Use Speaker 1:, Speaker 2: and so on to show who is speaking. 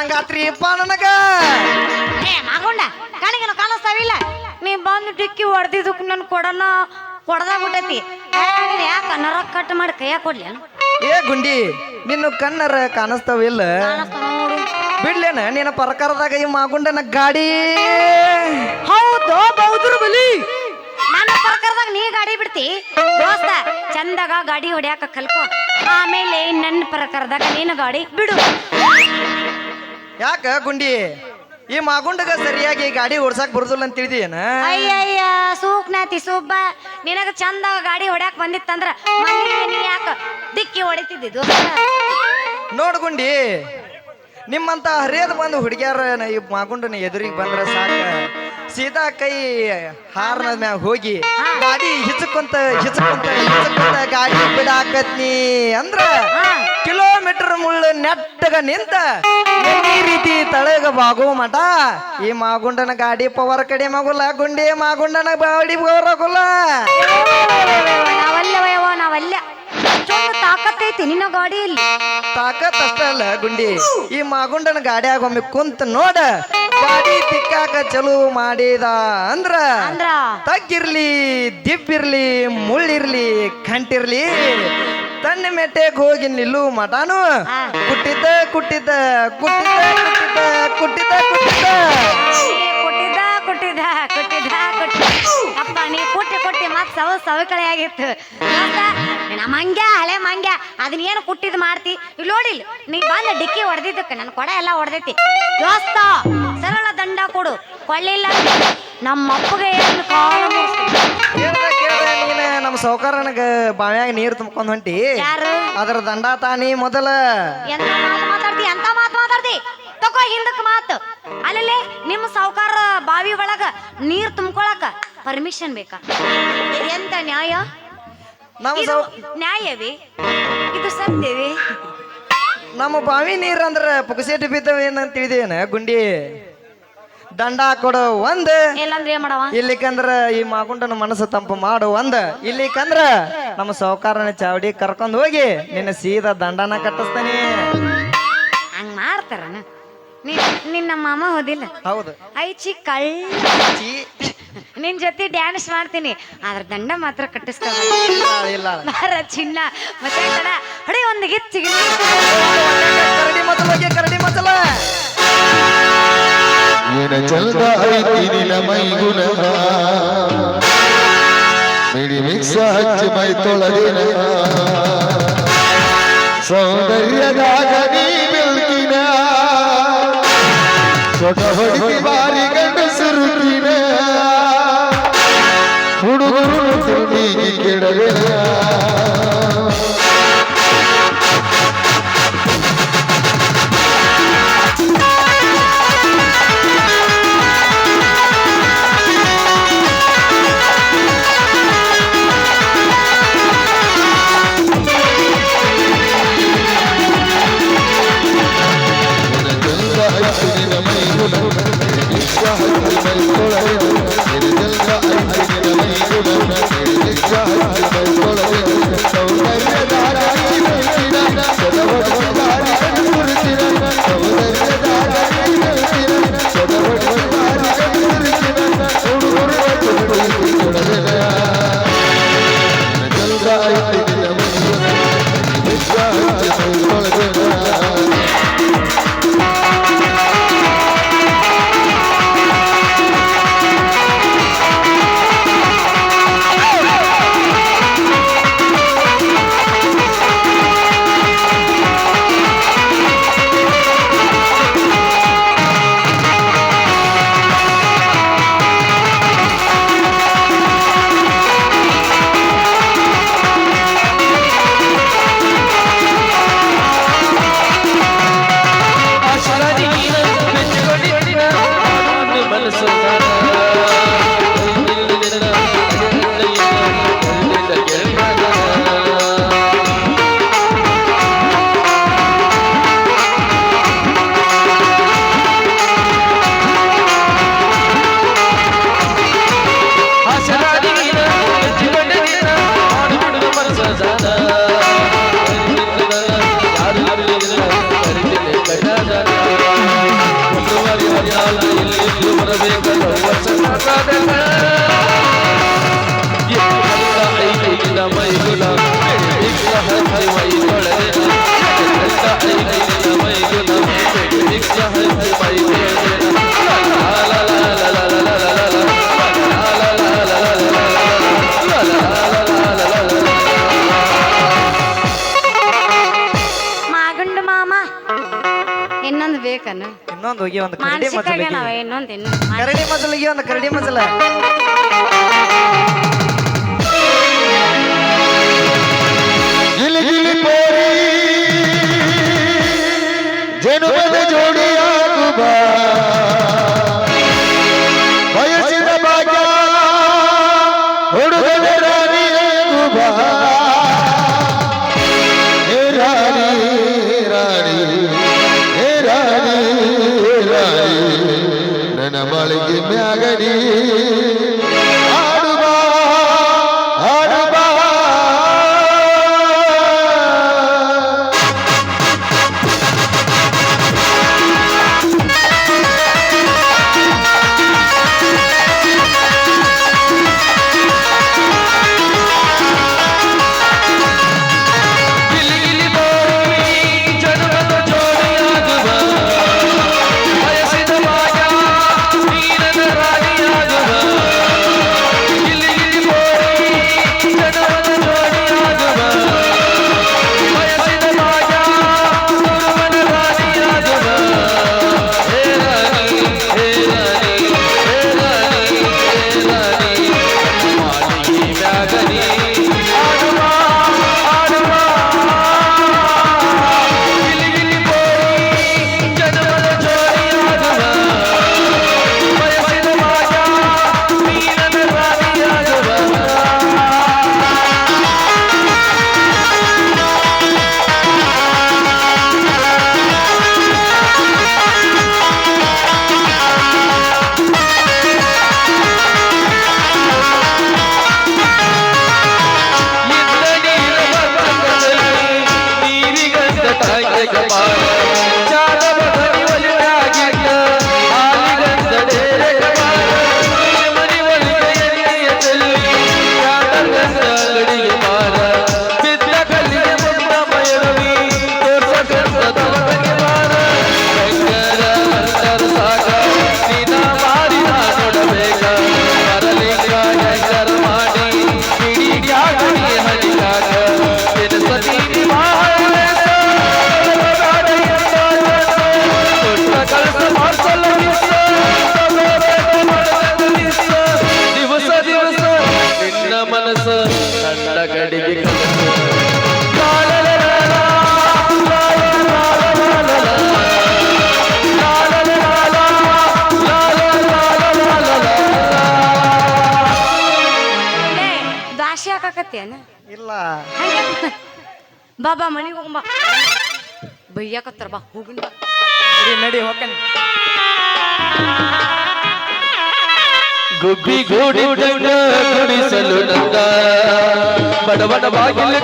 Speaker 1: ಕಾಣಂಗಾತ್ರಿಪ್ಪ ನನಗ
Speaker 2: ಏ ಮಗೊಂಡ ಕಣಿಗೇನು ಕಾಣಿಸ್ತಾವಿಲ್ಲ ನೀ ಬಂದು ಡಿಕ್ಕಿ ಹೊಡೆದಿದ್ದಕ್ಕೆ ನನ್ ಕೊಡದಾಗ್ಬಿಟ್ಟೈತಿ ಯಾಕ ನರ ಕಟ್ ಮಾಡಿ ಕೈಯಾಗ ಕೊಡ್ಲಿ
Speaker 1: ಏ ಗುಂಡಿ ನಿನ್ನ ಕಣ್ಣರ ಕಾಣಿಸ್ತಾವಿಲ್ಲ
Speaker 2: ನೋಡು
Speaker 1: ಬಿಡ್ಲೇನ ನಿನ್ನ ಪ್ರಕಾರದಾಗ ಈ ಮಾಗುಂಡನ ಗಾಡಿ
Speaker 2: ಹೌದು ಬೌದ್ರ ಬಲಿ ನನ್ನ ಪ್ರಕಾರದಾಗ ನೀ ಗಾಡಿ ಬಿಡ್ತಿ ದೋಸ್ತ ಚಂದಾಗ ಗಾಡಿ ಹೊಡ್ಯಾಕ ಕಲ್ಕೋ ಆಮೇಲೆ ನನ್ನ ಪ್ರಕಾರದಾಗ ನೀನು ಗಾಡಿ ಬಿಡು
Speaker 1: ಯಾಕ ಗುಂಡಿ ಈ ಮಾಗುಂಡಗ ಸರಿಯಾಗಿ ಗಾಡಿ ಓಡ್ಸಾಕ್ ಬರುದಿಲ್ಲ ಅಂತ ತಿಳಿದೇನ
Speaker 2: ಅಯ್ಯಯ್ಯ ಸೂಕ್ನಾತಿ ಸುಬ್ಬ ನಿನಗ ಚಂದಾಗ ಗಾಡಿ ಹೊಡ್ಯಾಕ ಬಂದಿತ್ತಂದ್ರ ನೀ ಯಾಕ ದಿಕ್ಕಿ ಹೊಡಿತಿದ್ದಿ ದೋಸ್ತ
Speaker 1: ನೋಡ್ ಗುಂಡಿ ನಿಮ್ಮಂತ ಹರಿಯದ ಬಂದು ಹುಡುಗ್ಯಾರ ಈ ಮಾಗುಂಡನ ಎದುರಿಗೆ ಬಂದ್ರ ಸಾಕ ಸೀದಾ ಕೈ ಹಾರ್ನ ಮ್ಯಾಗ ಹೋಗಿ ಗಾಡಿ ಹಿಚ್ಕೊಂತ ಗಾಡಿ ಬಿಡಾಕತ್ನಿ ಅಂದ್ರ ಕಿಲೋಮೀಟರ್ ಮುಳ್ಳು ನೆಟ್ಟಗ ನಿಂತ ಈ ರೀತಿ ತಳಗ ಬಾಗೋ ಮಟ ಈ ಮಾಗುಂಡನ ಗಾಡಿ ಪವರ್ ಕಡಿಮೆ ಆಗುಲ್ಲ ಗುಂಡಿ ಮಾಗುಂಡನ ಬಾಡಿ ಪವರ್ ಆಗುಲ್ಲ
Speaker 2: ನಾವಲ್ಲ ತಾಕತ್ತೈತಿ ನಿನ್ನ ಗಾಡಿಯಲ್ಲಿ
Speaker 1: ತಾಕತ್ ಅಷ್ಟ ಅಲ್ಲ ಗುಂಡಿ ಈ ಮಾಗುಂಡನ ಗಾಡಿಯಾಗ ಒಮ್ಮೆ ಕುಂತ ನೋಡ ಗಾಡಿ ತಿಕ್ಕಾಕ ಚಲೋ ಮಾಡಿದ ಅಂದ್ರ ತಗ್ಗಿರ್ಲಿ ದಿಬ್ಬಿರ್ಲಿ ಮುಳ್ಳಿರ್ಲಿ ಕಂಟಿರ್ಲಿ ತನ್ನ ಮೆಟ್ಟೆಗೆ ಹೋಗಿ ನಿಲ್ಲು ಮಟಾನು ಕುಟ್ಟಿದ್ದ ಕುಟ್ಟಿದ್ದ ಕುಟ್ಟಿದ್ದ ಕುಟ್ಟಿದ್ದ ಕುಟ್ಟಿದ್ದ ಕುಟ್ಟಿದ್ದ ಅಪ್ಪ ನೀ ಕೊಟ್ಟಿ ಮತ್ ಸವಕಳಿ ಆಗಿತ್ತು ನಮ್ಮ ಮಂಗ್ಯ ಹಳೆ ಮಂಗ್ಯ ಅದನ್ನ ಏನು ಕುಟ್ಟಿದ್ ಮಾಡ್ತಿ ಇಲ್ಲಿ ನೋಡಿಲ್ಲ ನೀ ಬಂದ ಡಿಕ್ಕಿ ಹೊಡೆದಿದ್ದಕ್ಕೆ ನನ್ ಕೊಡ ಎಲ್ಲ ಹೊಡೆದೈತಿ ದೋಸ್ತ ಸರಳ ದಂಡ ಕೊಡು ಕೊಳ್ಳಿಲ್ಲ ನಮ್ಮ ಅಪ್ಪಗೆ ಏನು ಕಾಲ ನಮ್ಮ ಸೌಕರ್ಯನಗ ಬಾವ್ಯಾಗ ನೀರ್ ತುಂಬ್ಕೊಂಡ್ ಹೊಂಟಿ ಅದ್ರ ದಂಡ ತಾನಿ ಮೊದಲ ಎಂತ ಮಾತು ಮಾತಾಡ್ತಿ ತಗೋ ಹಿಂದಕ್ ಮಾತು ಅಲ್ಲೇ ನಿಮ್ಮ ಸಾವುಕಾರ ಬಾವಿ ಒಳಗ ನೀರ್ ತುಂಬ್ಕೊಳಕ ಪರ್ಮಿಷನ್ ಬೇಕಾ ಎಂತ ನ್ಯಾಯ ನ್ಯಾಯವೇ ಇದು ಸತ್ಯವೇ ನಮ್ಮ ಬಾವಿ ನೀರ್ ಅಂದ್ರ ಪುಕಸೇಟಿ ಬಿದ್ದವ ಏನಂತ ತಿಳಿದೇನ ಗುಂಡಿ ದಂಡ ಕೊಡು ಒಂದ್ ಇಲ್ಲಂದ್ರೆ ಏನ್ ಮಾಡವ ಇಲ್ಲಿಕಂದ್ರ ಈ ಮಾಗುಂಡನ ಮನಸ್ಸು ತಂಪು ಮಾಡು ಒಂದ್ ಇಲ್ಲಿಕಂದ್ರ ನಮ್ಮ ಸಾವುಕಾರನ ಚಾವಡಿ ಕರ್ಕೊಂಡ್ ಹೋಗಿ ನಿನ್ನ ಸೀದಾ ದಂಡನ ಕಟ್ಟಿಸ್ತಾನೆ ಹಂಗ ಮಾಡ್ತಾರ ನಿನ್ನ ಮಾಮ ಹೋದಿಲ್ಲ ಹೌದು ಐಚಿ ಕಳ್ಳಿ ನಿನ್ ಜೊತೆ ಡ್ಯಾನ್ಸ್ ಮಾಡ್ತೀನಿ ಆದ್ರ ದಂಡ ಮಾತ್ರ ಕಟ್ಟಿಸ್ಕೊಲ್ಲ ಚಿನ್ನ ಮತ್ತೆ ಹೊಡೆ ಒಂದು ಗಿಚ್ಚಿ ಕರಡಿ ಮಸಲ
Speaker 3: ಏನ ಚಂದ ಐತಿ ನಿನ ಮೈಗುಣ ಮಿಡಿ ಮಿಕ್ಸ ಹಚ್ಚಿ ಮೈ ತೊಳಗಿನ ಸೌಂದರ್ಯದಾಗ ನೀ ಬೆಳಕಿನ ಸೊಟ ಹೊಡಿತಿ ಬಾರಿ ಗಂಡಸರುಕಿನ ಹುಡುಗರು ತಿಂಡಿಗೆ ಕೆಡವೆನ
Speaker 2: ಬೇಕನ
Speaker 1: ಇನ್ನೊಂದು ಹೋಗಿ ಒಂದು ಕರಡಿ
Speaker 2: ಮಾನಸಿಕ
Speaker 1: ಮಜಲಿಗೆ
Speaker 2: ನಾವ ಇನ್ನೊಂದಿನ್ನು
Speaker 1: ಕರಡಿ ಮಜಲಿಗೆ ಒಂದು ಕರಡಿ ಮಜಲ
Speaker 3: ಗಿಲಿ ಗಿಲಿ ಪೋರಿ ಜನುಮದ ಜೋಡಿಯಾಗು ಬಾ ಬಯಸಿದ ಭಾಗ್ಯ ಹುಡುಗನ ರಾಣಿಯಾಗು ಬಾ ಹೇ ರಾಣಿ ರಾಣಿ ಹೇ ರಾಣಿ ರಾಣಿ ನನ್ನ ಮಳಿಗೆ ಮ್ಯಾಗನಿ ಆಡುಬಾ ಆಡುಬಾ
Speaker 1: ಇಲ್ಲ
Speaker 2: ಬಾಬಾ ಮನೆಗೆ ಹೋಗಂಬ ಬೈಯಾಕತ್ತಾರ ಬಾ ಹೋಗಿನ್ ಬಾ
Speaker 1: ನಡಿ ಹೋಗ್ತಾನೆ
Speaker 3: ಗುಬ್ಬಿ ಗೂಡಿ ಗುಡಿಸಲು ನಂದ ಬಡ ಬಡ ಬಾಗಿಲು